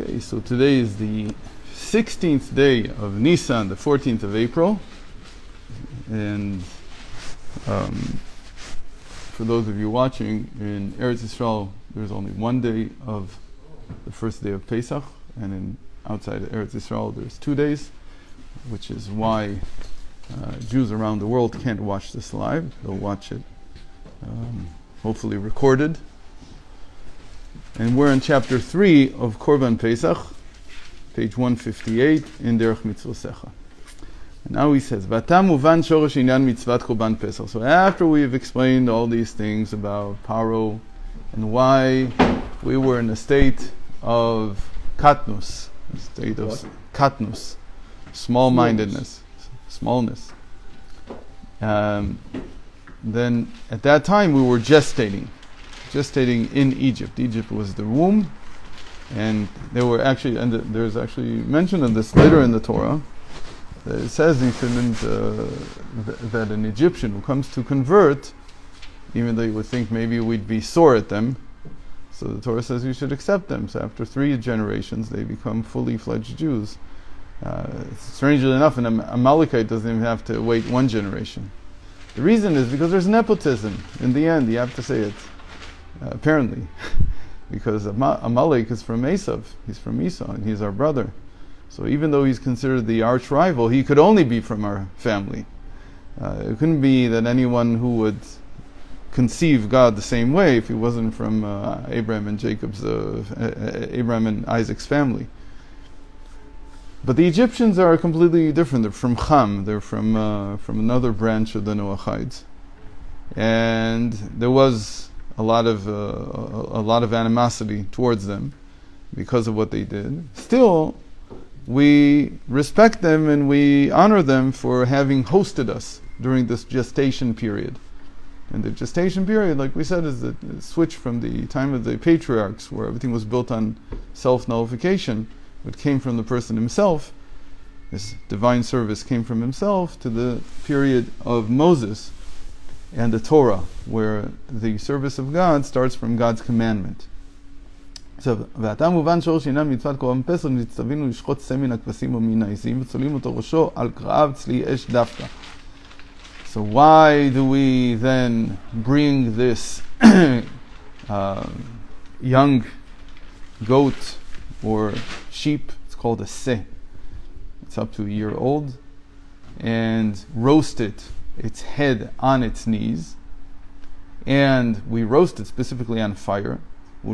Okay, so today is the 16th day of Nisan, the 14th of April. And for those of you watching, in Eretz Yisrael, there's only one day of the first day of Pesach, and outside of Eretz Yisrael, there's 2 days, which is why Jews around the world can't watch this live. They'll watch it, hopefully recorded. And we're in chapter 3 of Korban Pesach, page 158 in Derech Mitzvosecha. And now he says, "V'atam uvan shoresh inyan mitzvat Korban Pesach." So after we've explained all these things about Paro and why we were in a state of katnus, small-mindedness, smallness. Then at that time we were gestating in Egypt. Egypt was the womb, and there were actually, and there's actually mention of this later in the Torah, that it says you shouldn't, that an Egyptian who comes to convert, even though you would think maybe we'd be sore at them, so the Torah says you should accept them. So after 3 generations, they become fully fledged Jews. Strangely enough, an Amalekite doesn't even have to wait 1 generation. The reason is because there's nepotism. In the end, you have to say it. Apparently, because Amalek is from Esav, he's from Esau, and he's our brother. So even though he's considered the arch rival, he could only be from our family. It couldn't be that anyone who would conceive God the same way if he wasn't from Abraham and Isaac's family. But the Egyptians are completely different. They're from Cham. They're from another branch of the Noachides, and there was a lot of animosity towards them because of what they did. Still, we respect them and we honor them for having hosted us during this gestation period. And the gestation period, like we said, is the switch from the time of the patriarchs, where everything was built on self-nullification, it came from the person himself, this divine service came from himself, to the period of Moses and the Torah, where the service of God starts from God's commandment. So, "V'atam uvan shor shinam mitzvat korban pesach nitzavinu lishchot semin hakvasim umin ha'izim v'tzolim oto rosho al krav tzli esh dafka." So why do we then bring this young goat or sheep? It's called a seh. It's up to a year old, and roast it, its head on its knees, and we roast it specifically on fire. It's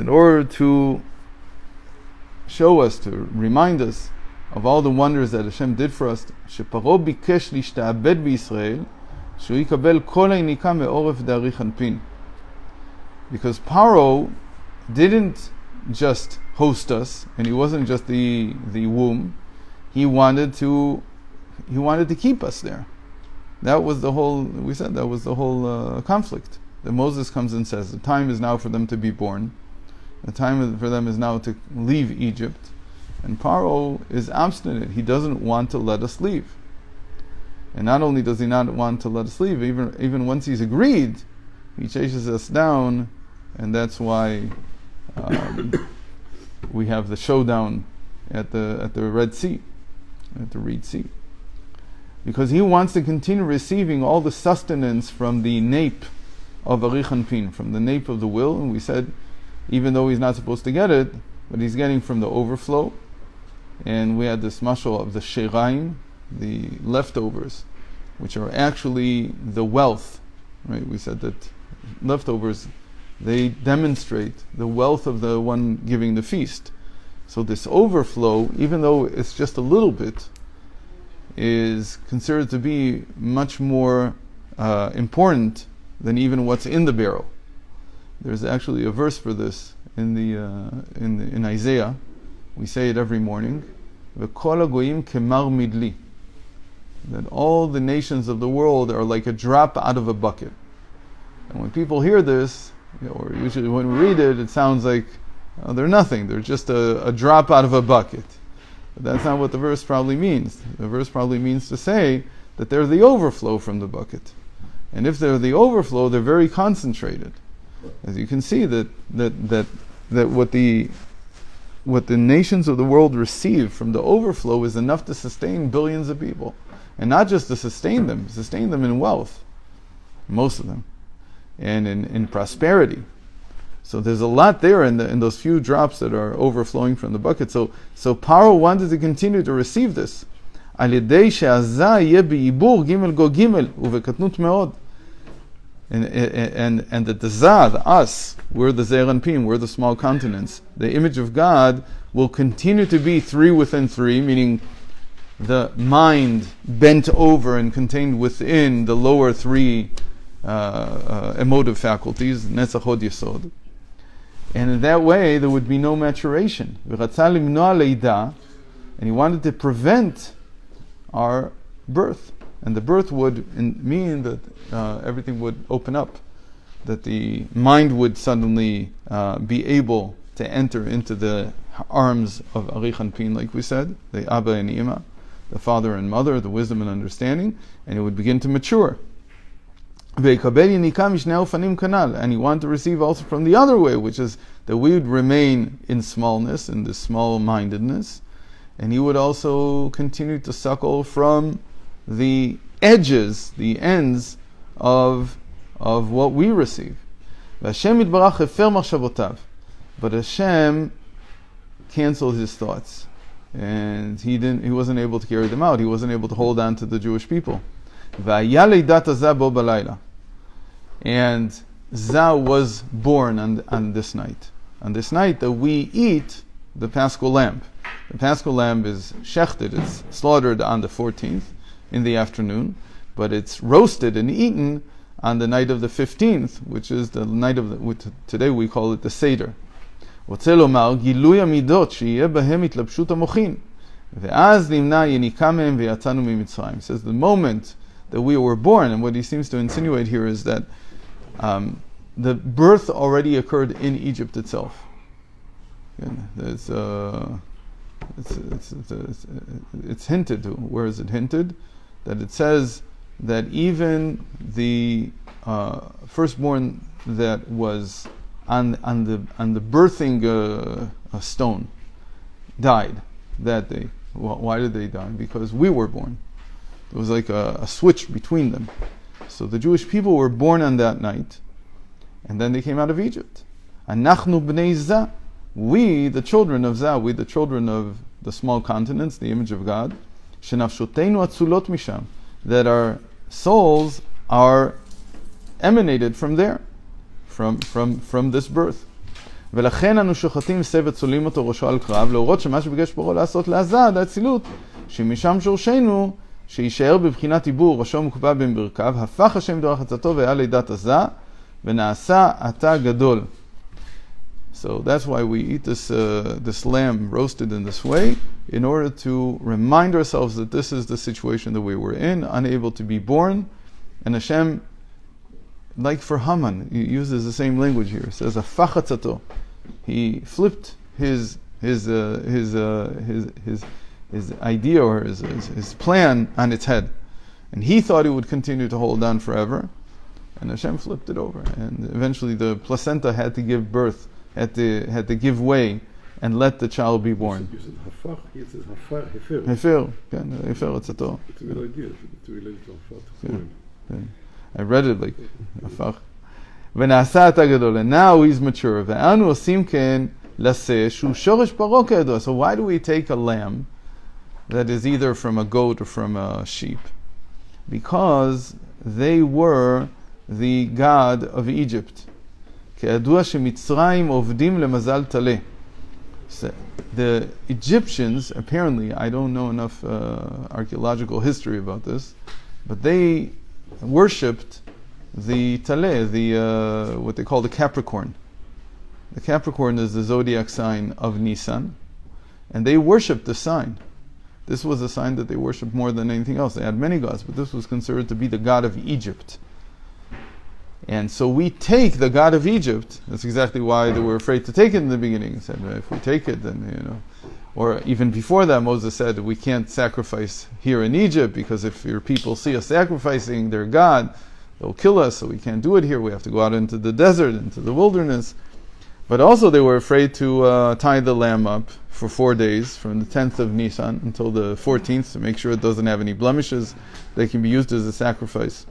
in order to show us, to remind us of all the wonders that Hashem did for us. Because Paro didn't just host us, and he wasn't just the womb. He wanted to keep us there. That was the whole, we said, that was the whole conflict. That Moses comes and says, the time is now for them to be born. The time for them is now to leave Egypt. And Paro is obstinate. He doesn't want to let us leave. And not only does he not want to let us leave, even once he's agreed, he chases us down, and that's why we have the showdown at the Red Sea, at the Reed Sea. Because he wants to continue receiving all the sustenance from the nape of Arich Anpin, from the nape of the will. And we said, even though he's not supposed to get it, but he's getting from the overflow. And we had this mashal of the sheraim, the leftovers, which are actually the wealth. Right? We said that leftovers, they demonstrate the wealth of the one giving the feast. So this overflow, even though it's just a little bit, is considered to be much more important than even what's in the barrel. There's actually a verse for this in Isaiah. We say it every morning. V'kol hagoyim kemar midli. That all the nations of the world are like a drop out of a bucket. And when people hear this, or usually when we read it, it sounds like they're nothing. They're just a drop out of a bucket. But that's not what the verse probably means. The verse probably means to say that they're the overflow from the bucket. And if they're the overflow, they're very concentrated. as you can see, that what the nations of the world receive from the overflow is enough to sustain billions of people, and not just to sustain them in wealth, most of them, and in prosperity. So there's a lot there in those few drops that are overflowing from the bucket. So Paro wanted to continue to receive this. על ידי שהזה יהיה בעיבור ג' ג' ובקטנות מאוד. And that the Zah, the us, we're the Zeir Anpin, we're the small continents. The image of God will continue to be 3 within 3, meaning the mind bent over and contained within the lower 3 emotive faculties, Netzach Hod Yesod. And in that way, there would be no maturation. And he wanted to prevent our birth. And the birth would mean that everything would open up, that the mind would suddenly be able to enter into the arms of Arich Anpin, like we said, the Abba and Ima, the father and mother, the wisdom and understanding, and it would begin to mature. And he wanted to receive also from the other way, which is that we would remain in smallness, in this small-mindedness, and he would also continue to suckle from the edges, the ends of what we receive. But Hashem canceled his thoughts, and he wasn't able to carry them out. He wasn't able to hold on to the Jewish people. And Zah was born on this night. On this night that we eat the Paschal lamb. The Paschal lamb is shechted, it's slaughtered on the 14th in the afternoon, but it's roasted and eaten on the night of the 15th, which is the night of today we call it the Seder. רוצה לומר, גילוי המידות שיהיה בהם התלבשות המוחין, ואז נמנע יניקה מהם ויצאנו ממצרים. It says the moment that we were born, and what he seems to insinuate here is that the birth already occurred in Egypt itself. It's hinted. Where is it hinted? That it says that even the firstborn that was on the birthing stone died that day. Why did they die? Because we were born. It was like a switch between them. So the Jewish people were born on that night, and then they came out of Egypt. Anachnu bnei Zah, we the children of Zah, we the children of the small continents, the image of God. Shenafshotenu atzulot misham, that our souls are emanated from there, from this birth. ולכן אנו שוחטים סב וצולים אותו ראשו על קרב, להורות שמה שביקש פרעה לעשות לעזה, האצילות, שמשם שורשנו, שישאר בבחינת עיבור, ראשו מקופא בין ברכיו, הפך השם דרך עצתו והיה לידת עזה, ונעשה עתה גדול. So that's why we eat this lamb roasted in this way, in order to remind ourselves that this is the situation that we were in, unable to be born. And Hashem, like for Haman, he uses the same language here. It says, "Afach atzato." He flipped his idea or his plan on its head, and he thought he would continue to hold on forever, and Hashem flipped it over, and eventually the placenta had to give birth, had to give way, and let the child be born. You said hafach, it says hafar, hefer. Hefer, hefer atzato. It's a good idea to relate to hafar. I read it like hafach. ונעשה עתה גדול, and now he's mature. ואנו עושים כן לשה שהוא שורש פרעה כידוע. So why do we take a lamb that is either from a goat or from a sheep? Because they were the god of Egypt. כידוע שמצרים עובדים למזל טלה. The Egyptians, apparently, I don't know enough archaeological history about this, but they worshipped the Taleh, what they call the Capricorn. The Capricorn is the zodiac sign of Nisan, and they worshipped the sign. This was a sign that they worshipped more than anything else. They had many gods, but this was considered to be the god of Egypt. And so we take the god of Egypt. That's exactly why they were afraid to take it in the beginning. They said, if we take it, then, or even before that, Moses said, we can't sacrifice here in Egypt, because if your people see us sacrificing their god, they'll kill us, so we can't do it here. We have to go out into the desert, into the wilderness. But also they were afraid to tie the lamb up for 4 days, from the 10th of Nisan until the 14th, to make sure it doesn't have any blemishes that can be used as a sacrifice.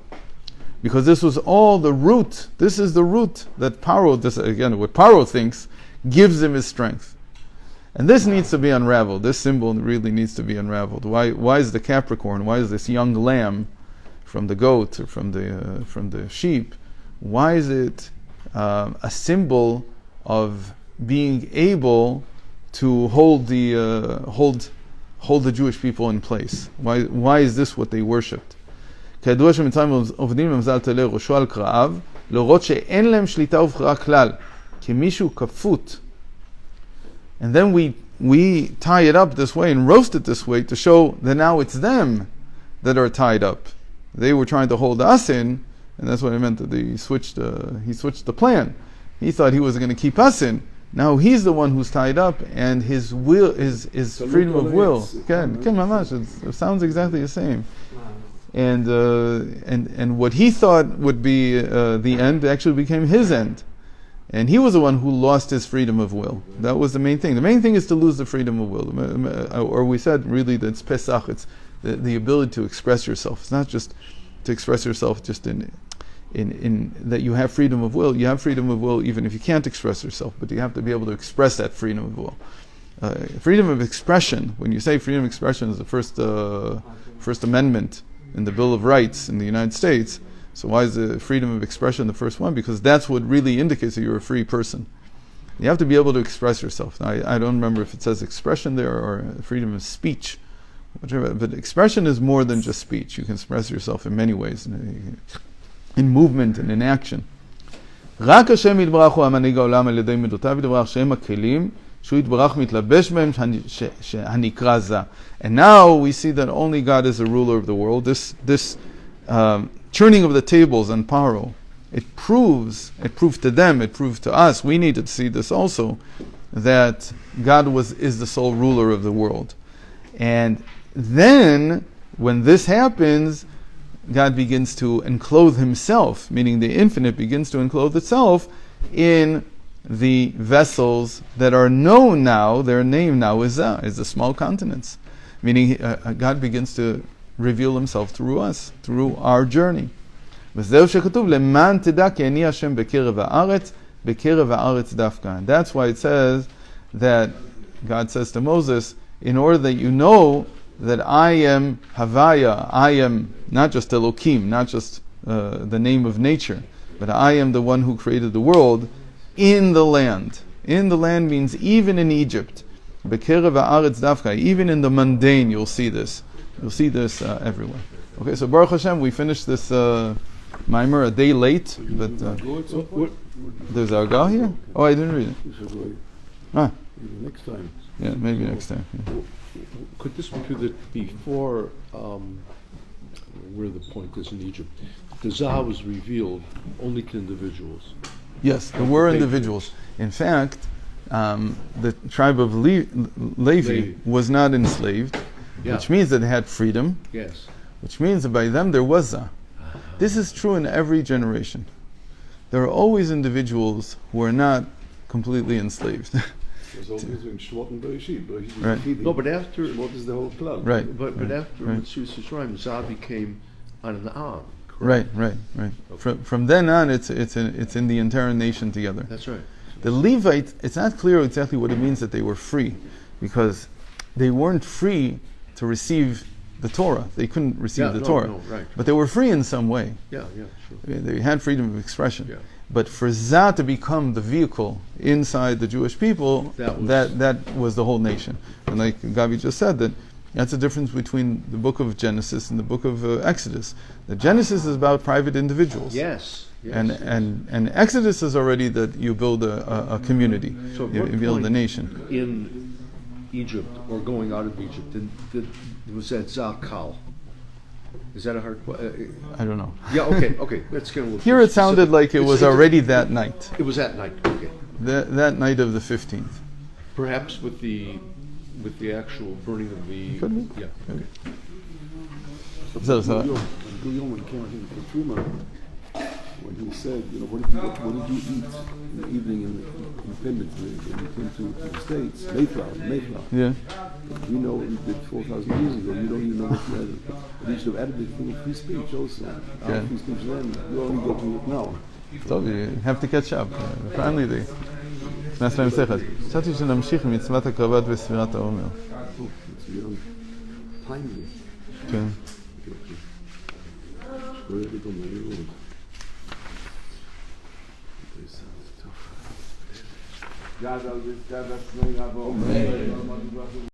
Because this was all the root. This is the root that Paro, this again, what Paro thinks, gives him his strength. And this needs to be unraveled. This symbol really needs to be unraveled. Why is the Capricorn? Why is this young lamb from the goat or from the sheep? Why is it a symbol of being able to hold the Jewish people in place? Why is this what they worshipped? כידוע שמצרים עובדים במזל תלה ראשו על קרעיו, להראות שאין להם שליטה ובחירה כלל, כמישהו כפות. And then we tie it up this way and roast it this way to show that now it's them that are tied up. They were trying to hold us in, and that's what I meant that he switched the plan. He thought he was going to keep us in. Now he's the one who's tied up, and his will, his freedom of will. It sounds exactly the same. And what he thought would be the end actually became his end. And he was the one who lost his freedom of will. That was the main thing. The main thing is to lose the freedom of will. Or we said really that it's Pesach, it's the ability to express yourself. It's not just to express yourself just in that you have freedom of will. You have freedom of will even if you can't express yourself, but you have to be able to express that freedom of will. Freedom of expression, when you say freedom of expression is the First Amendment in the Bill of Rights in the United States, so why is the freedom of expression the first one? Because that's what really indicates that you're a free person. You have to be able to express yourself. Now, I don't remember if it says expression there or freedom of speech, whichever, but expression is more than just speech. You can express yourself in many ways, in movement and in action. רק השם יתברך הוא המנהיג העולם על ידי מידותיו יתברך שהם הכלים שהוא יתברך מתלבש בהם הנקרא זה. And now we see that only God is the ruler of the world. This turning of the tables on Paro, it proved to them, it proved to us, we needed to see this also, that God is the sole ruler of the world. And then, when this happens, God begins to enclose himself, meaning the infinite begins to enclose itself in the vessels that are known now, their name now is the small continents. Meaning God begins to reveal himself through us, through our journey. וזהו שכתוב, למען תדע כי אני השם בקרב הארץ, בקרב הארץ דווקא. And that's why it says that God says to Moses, in order that you know that I am Havaya, I am not just Elohim, not just the name of nature, but I am the one who created the world in the land. In the land means even in Egypt. B'kerev ha'aretz dafka, even in the mundane you'll see this. You'll see this everywhere. Okay, so Baruch Hashem, we finished this Maimer a day late, but there's Argal here? Oh, I didn't read it. Next time. Yeah, maybe next time. Yeah. Could this be before where the point is in Egypt? The Zah was revealed only to individuals. Yes, there were individuals. In fact, the tribe of Levi was not enslaved, which means that they had freedom. Yes. Which means that by them there was Zah. This is true in every generation. There are always individuals who are not completely enslaved. Right. No, but after what is the whole club? Right. But after Mitzvah Zah became an Am. Right. Okay. From then on, it's in the entire nation together. That's right. The Levites, it's not clear exactly what it means that they were free, because they weren't free to receive the Torah. They couldn't receive the Torah. No, right. But they were free in some way. Yeah, sure. They had freedom of expression. Yeah. But for Zah to become the vehicle inside the Jewish people, that was the whole nation. And like Gabi just said, that's the difference between the book of Genesis and the book of Exodus. The Genesis is about private individuals. Yes. And Exodus is already that you build a community, So you build a nation. In Egypt, or going out of Egypt, was that Zakal? Is that a hard question? I don't know. Yeah, okay. Let's get a little. Here it sounded like it was already that night. It was that night, okay. That night of the 15th. Perhaps with the actual burning of the... Could be. Yeah, okay. So, when he said, what did you eat in the evening in Independence Day when you came to the States? Mayflower. Yeah. We know what we did 4,000 years ago. You don't even know what you added. But you should have added the thing of free speech also. Our free speech then, you're only getting it now. טוב, you have to catch up. Finally they. נכנס למסכת. חשבתי שנמשיך עם מצוות הקרבת וספירת העומר. Timely. כן. God,